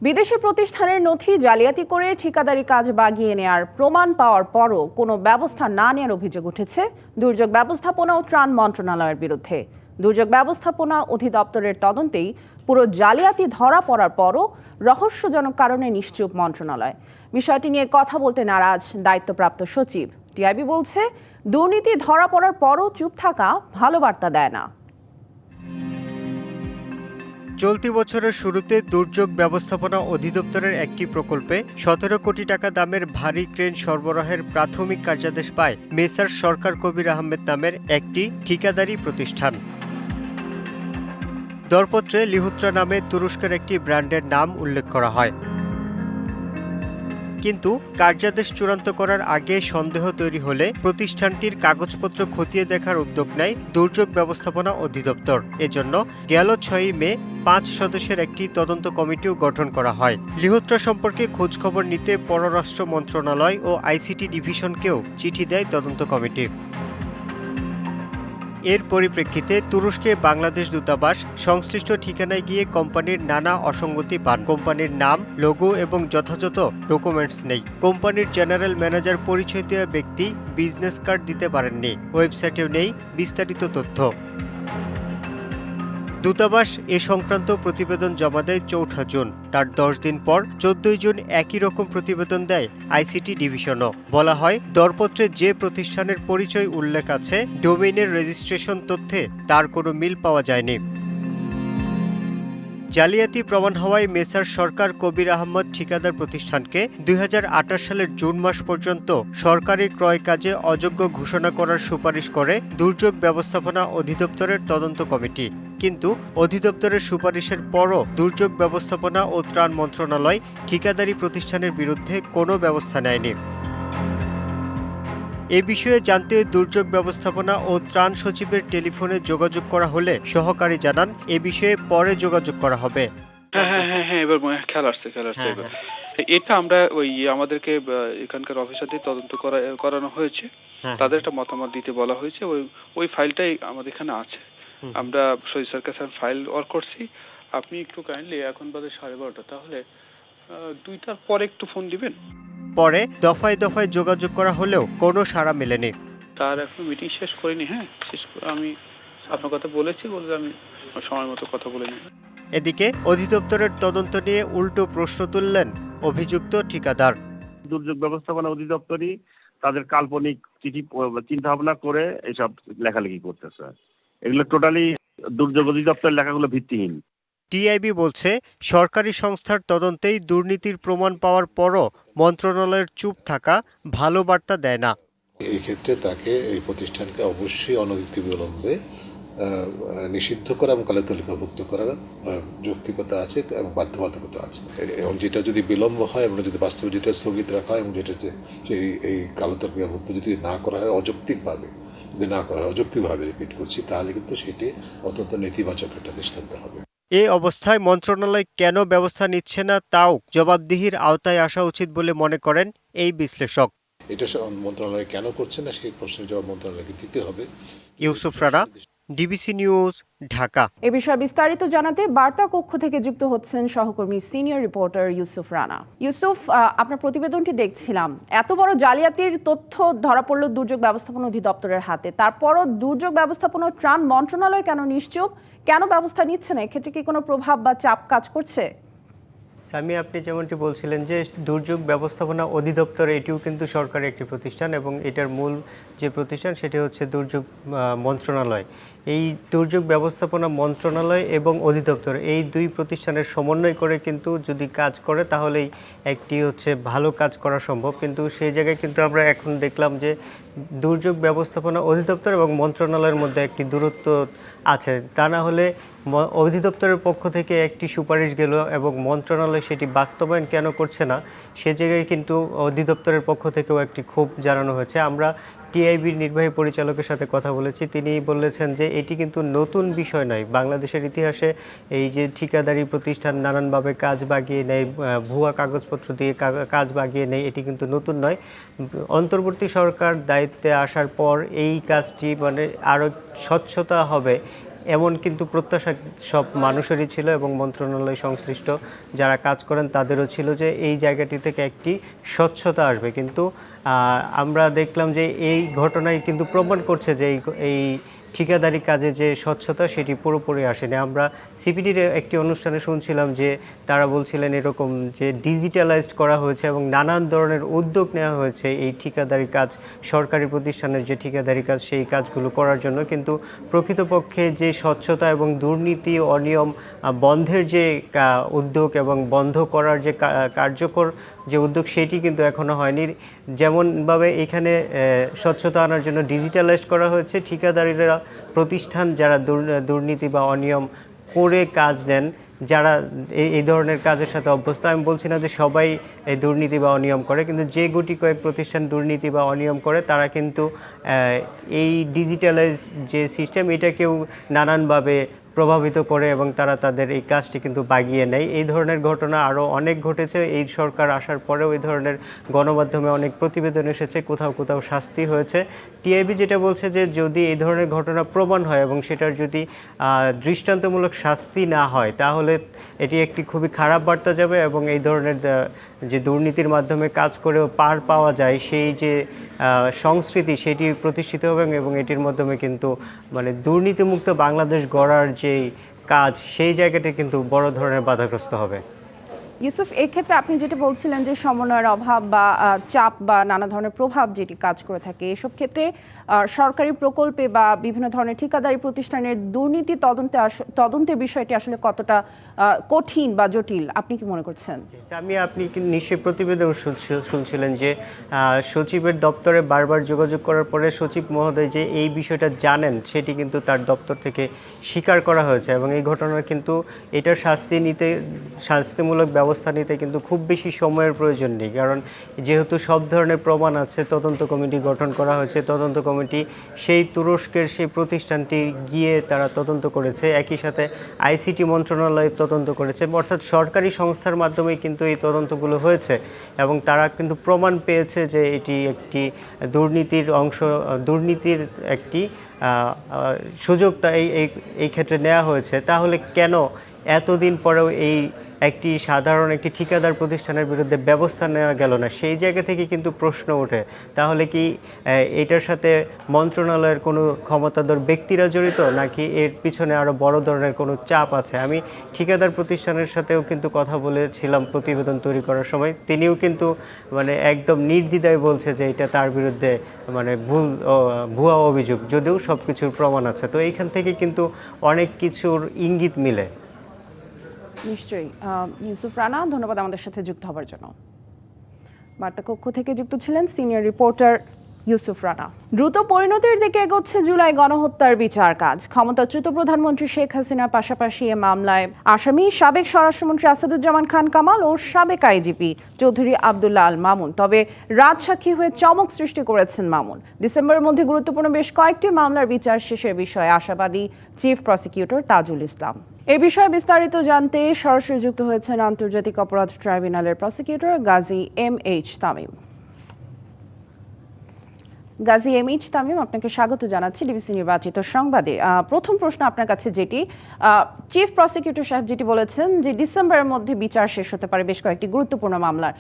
বিদেশি প্রতিষ্ঠানের নথি জালিয়াতি করে ঠিকাদারি কাজ বাগিয়ে নেয়ার প্রমাণ পাওয়ার পরও কোনো ব্যবস্থা না নেওয়ার অভিযোগ উঠেছে দুর্যোগ ব্যবস্থাপনা ও ত্রাণ মন্ত্রণালয়ের বিরুদ্ধে। দুর্যোগ ব্যবস্থাপনা অধিদপ্তরের তদন্তেই পুরো জালিয়াতি ধরা পড়ার পরও রহস্যজনক কারণে নিশ্চুপ মন্ত্রণালয়। বিষয়টি নিয়ে কথা বলতে নারাজ দায়িত্বপ্রাপ্ত সচিব। টিআইবি বলছে, দুর্নীতি ধরা পড়ার পরও চুপ থাকা ভালো বার্তা দেয় না। চলতি বছরের শুরুতে দুর্যোগ ব্যবস্থাপনা অধিদপ্তরের একটি প্রকল্পে ১৭ কোটি টাকা দামের ভারী ক্রেন সরবরাহের প্রাথমিক কার্যাদেশ পায় মেসার্স সরকার কবির আহমেদ নামের একটি ঠিকাদারি প্রতিষ্ঠান। দরপত্রে লিহুত্রা নামে তুরস্কের একটি ব্র্যান্ডের নাম উল্লেখ করা হয়। কিন্তু কার্যাদেশ চূড়ান্ত করার আগে সন্দেহ তৈরি হলে প্রতিষ্ঠানটির কাগজপত্র খতিয়ে দেখার উদ্যোগ নেয় দুর্যোগ ব্যবস্থাপনা অধিদপ্তর। এজন্য গেল ৬ মে ৫ সদস্যের একটি তদন্ত কমিটিও গঠন করা হয়। লিহুত্রা সম্পর্কে খোঁজখবর নিতে পররাষ্ট্র মন্ত্রণালয় ও আইসিটি ডিভিশনকেও চিঠি দেয় তদন্ত কমিটি। এর পরিপ্রেক্ষিতে তুরস্কে বাংলাদেশ দূতাবাস সংশ্লিষ্ট ঠিকানায় গিয়ে কোম্পানির নানা অসঙ্গতি পান। কোম্পানির নাম, লোগো এবং যথাযথ ডকুমেন্টস নেই। কোম্পানির জেনারেল ম্যানেজার পরিচয় দেওয়া ব্যক্তি বিজনেস কার্ড দিতে পারেননি। ওয়েবসাইটেও নেই বিস্তারিত তথ্য। দূতাবাস এ সংক্রান্ত প্রতিবেদন জমা দেয় ৪ জুন। তার ১০ দিন পর ১৪ জুন একই রকম প্রতিবেদন দেয় আইসিটি ডিভিশনও। বলা হয়, দরপত্রে যে প্রতিষ্ঠানের পরিচয় উল্লেখ আছে, ডোমেইনের রেজিস্ট্রেশন তথ্যে তার কোনো মিল পাওয়া যায়নি। জালিয়াতি প্রমাণ হওয়ায় মেসার্স সরকার কবির আহমদ ঠিকাদার প্রতিষ্ঠানকে ২০২৮ সালের জুন মাস পর্যন্ত সরকারি ক্রয় কাজে অযোগ্য ঘোষণা করার সুপারিশ করে দুর্যোগ ব্যবস্থাপনা অধিদপ্তরের তদন্ত কমিটি। কিন্তু অধিদপ্তরের সুপারিশের পরও দুর্যোগ ব্যবস্থাপনা ও ত্রাণ মন্ত্রণালয় ঠিকাদারি প্রতিষ্ঠানের বিরুদ্ধে কোনো ব্যবস্থা নেয়নি। এ বিষয়ে জানতে দুর্যোগ ব্যবস্থাপনা ও ত্রাণ সচিবের টেলিফোনে যোগাযোগ করা হলে সহকারী জানান, এ বিষয়ে পরে যোগাযোগ করা হবে। হ্যাঁ এবার খেয়াল আসছে এবার। এটা আমরা আমাদেরকে এখানকার অফিসারদের তদন্ত করানো হয়েছে। তাদের একটা মতামত দিতে বলা হয়েছে। ওই ফাইলটাই আমাদের এখানে আছে। আমরা সৈয়দ স্যার কাছে ফাইল ওয়ার্ক করছি। আপনি একটু কাইন্ডলি এখন বাজে 12:30, তাহলে 2টার পরে একটু ফোন দিবেন। পরে দফায় দফায় যোগাযোগ করা হলেও কোনো সাড়া মেলেনি। তার এখন মিটিং শেষ করিনি। শেষ করে আমি আপনার কথা বলেছি, বলতে আমি সময় মতো কথা বলে নিই। এদিকে অধিদপ্তরের তদন্ত নিয়ে উল্টো প্রশ্ন তুললেন অভিযুক্ত ঠিকাদার। দুর্যোগ ব্যবস্থাপনা অধিদপ্তরই তাদের কাল্পনিক চিন্তা ভাবনা করে এসব লেখালেখি করতেছে। এগুলো টোটালি দুর্যোগ অধিদপ্তরের লেখাগুলো ভিত্তিহীন। টিআইবি বলছে, সরকারি সংস্থার তদন্তেই দুর্নীতির প্রমাণ পাওয়ার পরও মন্ত্রণালয়ের চুপ থাকা ভালো বার্তা দেয় না। এই ক্ষেত্রে তাকে এই প্রতিষ্ঠানকে অবশ্যই অনতিবিলম্বে নিষিদ্ধ করা এবং কালো তালিকাভুক্ত করার যৌক্তিকতা আছে এবং বাধ্যবাধকতা আছে। এবং যেটা যদি বিলম্ব হয় এবং যদি বাস্তবে যেটা স্থগিত রাখা হয় এবং যেটা যে এই কালো তালিকাভুক্ত যদি না করা হয় অযৌক্তিকভাবে, যদি না করা হয় অযৌক্তিকভাবে, রিপিট করছি, তাহলে কিন্তু সেটি অত্যন্ত নেতিবাচক একটা দৃষ্টান্ত হবে। এ অবস্থায় মন্ত্রণালয় কেন ব্যবস্থা নিচ্ছে না তাও জবাবদিহির আওতায় আসা উচিত বলে মনে করেন এই বিশ্লেষক। এটা মন্ত্রণালয় কেন করছে না সেই প্রশ্নের জবাব মন্ত্রণালয়কে দিতে হবে। Yusuf Rana, DBC news, Dhaka. এ বিষয়ে বিস্তারিত জানাতে বার্তা কক্ষ থেকে যুক্ত হচ্ছেন সহকর্মী সিনিয়র রিপোর্টার ইউসুফ রানা। ইউসুফ, আপনার প্রতিবেদনটি দেখছিলাম। এত বড় জালিয়াতির তথ্য ধরা পড়ল দুর্যোগ ব্যবস্থাপনা অধিদপ্তরের হাতে, তারপরও দুর্যোগ ব্যবস্থাপনা ও ত্রাণ মন্ত্রণালয় কেন নিশ্চুপ? কেন ব্যবস্থা নিচ্ছে না? এক্ষেত্রে কি কোনো প্রভাব বা চাপ কাজ করছে? সামি, আপনি যেমনটি বলছিলেন যে দুর্যোগ ব্যবস্থাপনা অধিদপ্তর এটিও কিন্তু সরকারি একটি প্রতিষ্ঠান এবং এটার মূল যে প্রতিষ্ঠান সেটি হচ্ছে দুর্যোগ মন্ত্রণালয়। এই দুর্যোগ ব্যবস্থাপনা মন্ত্রণালয় এবং অধিদপ্তর এই দুই প্রতিষ্ঠানের সমন্বয় করে কিন্তু যদি কাজ করে তাহলেই একটি হচ্ছে ভালো কাজ করা সম্ভব। কিন্তু সেই জায়গায় কিন্তু আমরা এখন দেখলাম যে দুর্যোগ ব্যবস্থাপনা অধিদপ্তর এবং মন্ত্রণালয়ের মধ্যে একটি দূরত্ব আছে। তা না হলে অধিদপ্তরের পক্ষ থেকে একটি সুপারিশ গেল এবং মন্ত্রণালয় সেটি বাস্তবায়ন কেন করছে না, সে জায়গায় কিন্তু অধিদপ্তরের পক্ষ থেকেও একটি ক্ষোভ জানানো হয়েছে। আমরা টিআইবির নির্বাহী পরিচালকের সাথে কথা বলেছি। তিনি বলেছেন যে এটি কিন্তু নতুন বিষয় নয়। বাংলাদেশের ইতিহাসে এই যে ঠিকাদারি প্রতিষ্ঠান নানানভাবে কাজ বাগিয়ে নেয়, ভুয়া কাগজপত্র দিয়ে কাজ বাগিয়ে নেয়, এটি কিন্তু নতুন নয়। অন্তর্বর্তী সরকার দায়িত্বে আসার পর এই কাজটি আরও স্বচ্ছতা হবে এমন কিন্তু প্রত্যাশা সব মানুষেরই ছিল এবং মন্ত্রণালয় সংশ্লিষ্ট যারা কাজ করেন তাদেরও ছিল যে এই জায়গাটি থেকে একটি স্বচ্ছতা আসবে, কিন্তু আমরা দেখলাম যে এই ঘটনায় কিন্তু প্রমাণ করছে যে এই ঠিকাদারি কাজে যে স্বচ্ছতা সেটি পুরোপুরি আসেনি। আমরা সিপিডির একটি অনুষ্ঠানে শুনছিলাম যে তারা বলছিলেন এরকম যে ডিজিটালাইজড করা হয়েছে এবং নানান ধরনের উদ্যোগ নেওয়া হয়েছে এই ঠিকাদারি কাজ, সরকারি প্রতিষ্ঠানের যে ঠিকাদারি কাজ সেই কাজগুলো করার জন্য, কিন্তু প্রকৃতপক্ষে যে স্বচ্ছতা এবং দুর্নীতি অনিয়ম বন্ধের যে উদ্যোগ এবং বন্ধ করার যে কার্যকর যে উদ্যোগ সেটি কিন্তু এখনো হয়নি। যেমনভাবে এখানে স্বচ্ছতা আনার জন্য ডিজিটালাইজড করা হয়েছে, ঠিকাদারিরা প্রতিষ্ঠান যারা দুর্নীতি বা অনিয়ম করে কাজ নেন, যারা এই ধরনের কাজের সাথে অভ্যস্ত, আমি বলছি না যে সবাই এই দুর্নীতি বা অনিয়ম করে, কিন্তু যে গুটি কয়েক প্রতিষ্ঠান দুর্নীতি বা অনিয়ম করে তারা কিন্তু এই ডিজিটালাইজ যে সিস্টেম এটাকেও নানানভাবে প্রভাবিত করে এবং তারা তাদের এই কাজটি কিন্তু বাগিয়ে নেয়। এই ধরনের ঘটনা আরও অনেক ঘটেছে। এই সরকার আসার পরেও এই ধরনের গণমাধ্যমে অনেক প্রতিবেদন এসেছে, কোথাও কোথাও শাস্তি হয়েছে। টিআইবি যেটা বলছে যে যদি এই ধরনের ঘটনা প্রমাণ হয় এবং সেটার যদি দৃষ্টান্তমূলক শাস্তি না হয় তাহলে এটি একটি খুবই খারাপ বার্তা যাবে এবং এই ধরনের যে দুর্নীতির মাধ্যমে কাজ করেও পার পাওয়া যায় সেই যে সংস্কৃতি সেটি প্রতিষ্ঠিত হবে এবং এটির মাধ্যমে কিন্তু মানে দুর্নীতিমুক্ত বাংলাদেশ গড়ার যেই কাজ সেই জায়গাটা কিন্তু বড় ধরনের বাধাগ্রস্ত হবে। ইউসুফ, এক্ষেত্রে আপনি যেটা বলছিলেন যে সমন্বয়ের অভাব বা চাপ বা নানা ধরনের প্রভাব যেটি কাজ করে থাকে, এসব ক্ষেত্রে সরকারি প্রকল্পে বা বিভিন্ন ধরনের ঠিকাদারি প্রতিষ্ঠানের দুর্নীতি তদন্তের বিষয়টি আসলে কতটা কঠিন বা জটিল আপনি কি মনে করছেন? আপনি নিশ্চয়ই প্রতিবেদন শুনছিলেন যে সচিবের দপ্তরে বারবার যোগাযোগ করার পরে সচিব মহোদয় যে এই বিষয়টা জানেন সেটি কিন্তু তার দপ্তর থেকে স্বীকার করা হয়েছে এবং এই ঘটনার কিন্তু এটার শাস্তিমূলক ব্যবস্থা নিতে কিন্তু খুব বেশি সময়ের প্রয়োজন নেই, কারণ যেহেতু সব ধরনের প্রমাণ আছে। তদন্ত কমিটি গঠন করা হয়েছে, তদন্ত কমিটি সেই তুরস্কের সেই প্রতিষ্ঠানটি গিয়ে তারা তদন্ত করেছে, একই সাথে আইসিটি মন্ত্রণালয় তদন্ত করেছে, অর্থাৎ সরকারি সংস্থার মাধ্যমে কিন্তু এই তদন্তগুলো হয়েছে এবং তারা কিন্তু প্রমাণ পেয়েছে যে এটি একটি দুর্নীতির একটি সুযোগ এই ক্ষেত্রে নেওয়া হয়েছে। তাহলে কেন এতদিন পরেও একটি সাধারণ একটি ঠিকাদার প্রতিষ্ঠানের বিরুদ্ধে ব্যবস্থা নেওয়া গেল না? সেই জায়গা থেকে কিন্তু প্রশ্ন ওঠে, তাহলে কি এটার সাথে মন্ত্রণালয়ের কোনো ক্ষমতাধর ব্যক্তিরা জড়িত, নাকি এর পিছনে আরও বড় ধরনের কোনো চাপ আছে? আমি ঠিকাদার প্রতিষ্ঠানের সাথেও কিন্তু কথা বলেছিলাম প্রতিবেদন তৈরি করার সময়, তিনিও কিন্তু মানে একদম নির্দ্বিধায় বলছে যে এটা তার বিরুদ্ধে মানে ভুয়া অভিযোগ, যদিও সব কিছুর প্রমাণ আছে। তো এইখান থেকে কিন্তু অনেক কিছুর ইঙ্গিত মিলে। নিশ্চয়ই। ইউসুফ রানা, ধন্যবাদ আমাদের সাথে যুক্ত হবার জন্য। বার্তা কক্ষ থেকে যুক্ত ছিলেন সিনিয়র রিপোর্টার ইউসুফ রানা। দ্রুত পরিণতির দিকে এগোচ্ছে জুলাই গণহত্যার বিচার কাজ। ক্ষমতাচ্যুত প্রধানমন্ত্রী শেখ হাসিনার পাশাপাশি এ মামলায় আসামি সাবেক স্বরাষ্ট্রমন্ত্রী আসাদুজ্জামান খান কামাল ও সাবেক আইজিপি চৌধুরী আব্দুল্লাহ আল মামুন। তবে রাজসাক্ষী হয়ে চমক সৃষ্টি করেছেন মামুন। ডিসেম্বরের মধ্যে গুরুত্বপূর্ণ বেশ কয়েকটি মামলার বিচার শেষের বিষয়ে আশাবাদী চিফ প্রসিকিউটর তাজুল ইসলাম। এ বিষয়ে বিস্তারিত জানতে সরাসরি যুক্ত হয়েছেন আন্তর্জাতিক অপরাধ ট্রাইব্যুনালের প্রসিকিউটর গাজী এম.এইচ. তামিম। গাজী এম.এইচ. তামিম, আপনাকে স্বাগত জানাচ্ছি ডিবিসি নির্বাচিত সংবাদে। প্রথম প্রশ্ন আপনার কাছে, যেটি চিফ প্রসিকিউটর সাহেব যেটি বলেছেন যে ডিসেম্বরের মধ্যে বিচার শেষ হতে পারে বেশ কয়েকটি গুরুত্বপূর্ণ মামলার,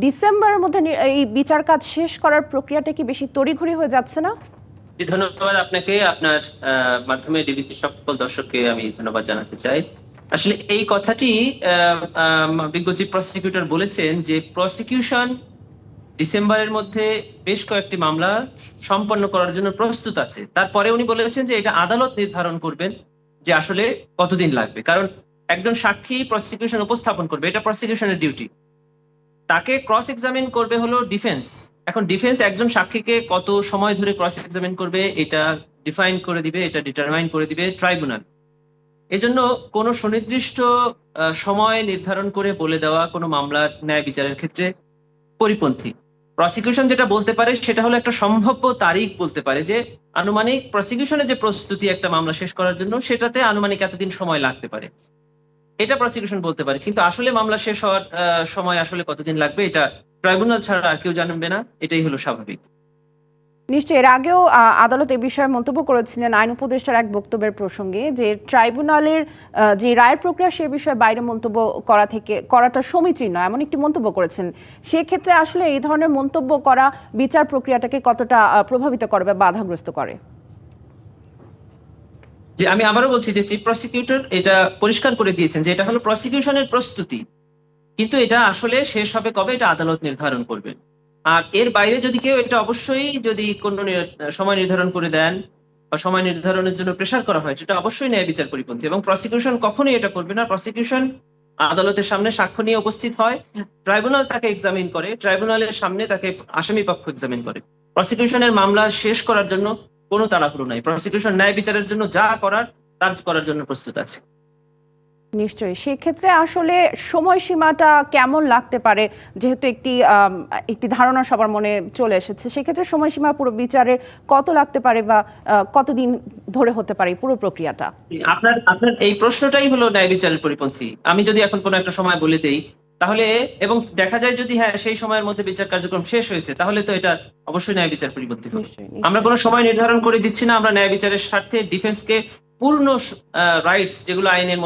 ডিসেম্বরের মধ্যে এই বিচার কাজ শেষ করার প্রক্রিয়াটা কি বেশি তড়িঘড়ি হয়ে যাচ্ছে না? ধন্যবাদ আপনাকে, আপনার মাধ্যমে ডিবিসি সকল দর্শককে আমি ধন্যবাদ জানাতে চাই। আসলে এই কথাটি বিজ্ঞ চিফ প্রসিকিউটর বলেছেন যে প্রসিকিউশন ডিসেম্বরের মধ্যে বেশ কয়েকটি মামলা সম্পন্ন করার জন্য প্রস্তুত আছে। তারপরে উনি বলেছেন যে এটা আদালত নির্ধারণ করবেন যে আসলে কতদিন লাগবে, কারণ একজন সাক্ষী প্রসিকিউশন উপস্থাপন করবে, এটা প্রসিকিউশনের ডিউটি। তাকে ক্রস এক্সামিন করবে হলো ডিফেন্স। এখন ডিফেন্স একজন সাক্ষীকে কত সময় ধরে ক্রস এক্সামিন করবে এটা ডিফাইন করে দিবে, এটা ডিটারমাইন করে দিবে ট্রাইব্যুনাল। এজন্য কোনো সুনির্দিষ্ট সময় নির্ধারণ করে বলে দেওয়া কোনো মামলার ন্যায় বিচারের ক্ষেত্রে পরিপন্থী। প্রসিকিউশন যেটা বলতে পারে সেটা হলো একটা সম্ভাব্য তারিখ বলতে পারে যে আনুমানিক প্রসিকিউশনের যে প্রস্তুতি একটা মামলা শেষ করার জন্য সেটাতে আনুমানিক এতদিন সময় লাগতে পারে, এটা প্রসিকিউশন বলতে পারে। কিন্তু আসলে মামলা শেষ হওয়ার সময় আসলে কতদিন লাগবে এটা ট্রাইব্যুনাল ছাড়া আর কেউ জানবে না, এটাই হলো স্বাভাবিক। নিশ্চয়ই এর আগেও আদালত এ বিষয়ে মন্তব্য করেছিলেন আইন উপদেষ্টার এক বক্তব্যের প্রসঙ্গে যে ট্রাইব্যুনালের যে রায়ের প্রক্রিয়া সে বিষয়ে বাইরে মন্তব্য করাটা সমীচীন নয়, এমন একটি মন্তব্য করেছেন। সেক্ষেত্রে আসলে এই ধরনের মন্তব্য করা বিচার প্রক্রিয়াটাকে কতটা প্রভাবিত করে বা বাধাগ্রস্ত করে? যে আমি আবারও বলছি যে চিফ প্রসিকিউটর এটা পরিষ্কার করে দিয়েছেন যে এটা হলো প্রসিকিউশনের প্রস্তুতি, কিন্তু এটা আসলে শেষ হবে কবে এটা আদালত নির্ধারণ করবে। আর এর বাইরে যদি কেউ এটা অবশ্যই যদি কোনো সময় নির্ধারণ করে দেন বা সময় নির্ধারণের জন্য প্রেসার করা হয়, সেটা অবশ্যই ন্যায় বিচার পরিপন্থী এবং প্রসিকিউশন কখনোই এটা করবে না। প্রসিকিউশন আদালতের সামনে সাক্ষ্য নিয়ে উপস্থিত হয়, ট্রাইব্যুনাল তাকে এক্সামিন করে, ট্রাইব্যুনালের সামনে তাকে আসামি পক্ষ এক্সামিন করে। প্রসিকিউশনের মামলা শেষ করার জন্য কোনো তাড়াহুড়ো নাই। প্রসিকিউশন ন্যায় বিচারের জন্য যা করার তার করার জন্য প্রস্তুত আছে। নিশ্চয়ই সেক্ষেত্রে আসলে সময়সীমাটা কেমন লাগতে পারে, যেহেতু একটি ধারণা সবার মনে চলে এসেছে, সেক্ষেত্রে সময়সীমা পুরো বিচারের কত লাগতে পারে বা কতদিন ধরে হতে পারে পুরো প্রক্রিয়াটা? আপনার আপনার এই প্রশ্নটাই হলো ন্যায় বিচারের পরিপন্থী। আমি যদি এখন কোনো একটা সময় বলে দেই তাহলে এবং দেখা যায় যদি হ্যাঁ সেই সময়ের মধ্যে বিচার কার্যক্রম শেষ হয়েছে, তাহলে তো এটা অবশ্যই ন্যায় বিচার পরিপন্থী হবে। আমরা কোনো সময় নির্ধারণ করে দিচ্ছি না, আমরা ন্যায় বিচারের স্বার্থে ডিফেন্সকে পূর্ণ রাইটস যেগুলো আইনের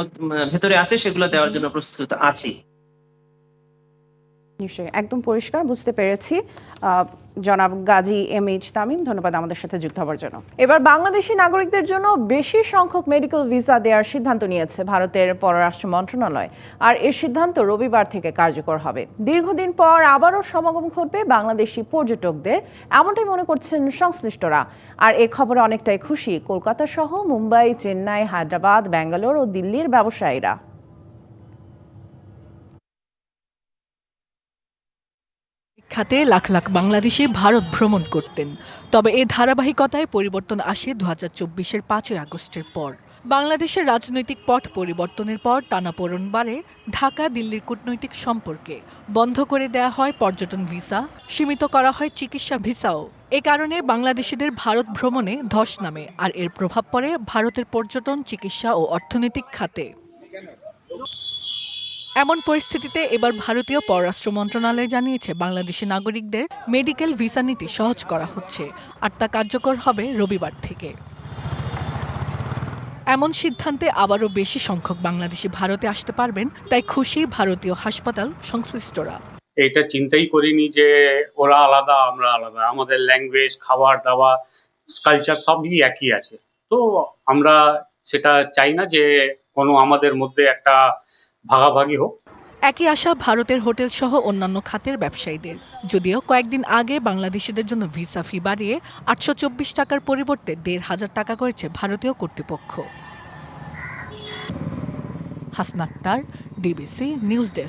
ভেতরে আছে সেগুলো দেওয়ার জন্য প্রস্তুত আছি। নিশ্চয়ই, একদম পরিষ্কার বুঝতে পেরেছি। জনাব গাজী এম.এইচ. তামিম, ধন্যবাদ আমাদের সাথে যুক্ত হওয়ার জন্য। এবার বাংলাদেশি নাগরিকদের জন্য বেশি সংখ্যক মেডিকেল ভিসা দেওয়ার সিদ্ধান্ত নিয়েছে ভারতের পররাষ্ট্র মন্ত্রণালয়, আর এর সিদ্ধান্ত রবিবার থেকে কার্যকর হবে। দীর্ঘদিন পর আবারও সমাগম ঘটবে বাংলাদেশি পর্যটকদের, এমনটাই মনে করছেন সংশ্লিষ্টরা। আর এ খবরে অনেকটাই খুশি কলকাতা সহ মুম্বাই, চেন্নাই, হায়দ্রাবাদ, ব্যাঙ্গালোর ও দিল্লির ব্যবসায়ীরা। খাতে লাখ লাখ বাংলাদেশি ভারত ভ্রমণ করতেন, তবে এই ধারাবাহিকতায় পরিবর্তন আসে 2024-এর 5 আগস্টের পর। বাংলাদেশের রাজনৈতিক পট পরিবর্তনের পর টানাপোড়েন বাড়ে ঢাকা দিল্লির কূটনৈতিক সম্পর্কে। বন্ধ করে দেয়া হয় পর্যটন ভিসা, সীমিত করা হয় চিকিৎসা ভিসাও। এ কারণে বাংলাদেশিদের ভারত ভ্রমণে ধস নামে, আর এর প্রভাব পড়ে ভারতের পর্যটন, চিকিৎসা ও অর্থনৈতিক খাতে। এমন পরিস্থিতিতে এবার ভারতীয় পররাষ্ট্র মন্ত্রণালয় জানিয়েছে বাংলাদেশি নাগরিকদের মেডিকেল ভিসা নীতি সহজ করা হচ্ছে, আর তা কার্যকর হবে রবিবার থেকে। এমন সিদ্ধান্তে আবারও বেশি সংখ্যক বাংলাদেশি ভারতে আসতে পারবেন, তাই খুশি ভারতীয় হাসপাতাল সংশ্লিষ্টরা। এটা চিন্তাই করিনি যে ওরা আলাদা আমরা আলাদা, আমাদের ল্যাঙ্গুয়েজ, খাবার দাবার, কালচার সবই একই আছে। তো আমরা সেটা চাই না যে কোনো আমাদের মধ্যে একটা ভাগাভাগি হোক। একই আশা ভারতের হোটেল সহ অন্যান্য খাতের ব্যবসায়ীদের। যদিও কয়েকদিন আগে বাংলাদেশিদের জন্য ভিসা ফি বাড়িয়ে 824 টাকার পরিবর্তে 1,500 টাকা করেছে ভারতীয় কর্তৃপক্ষ। Hasna Akter, DBC news desk.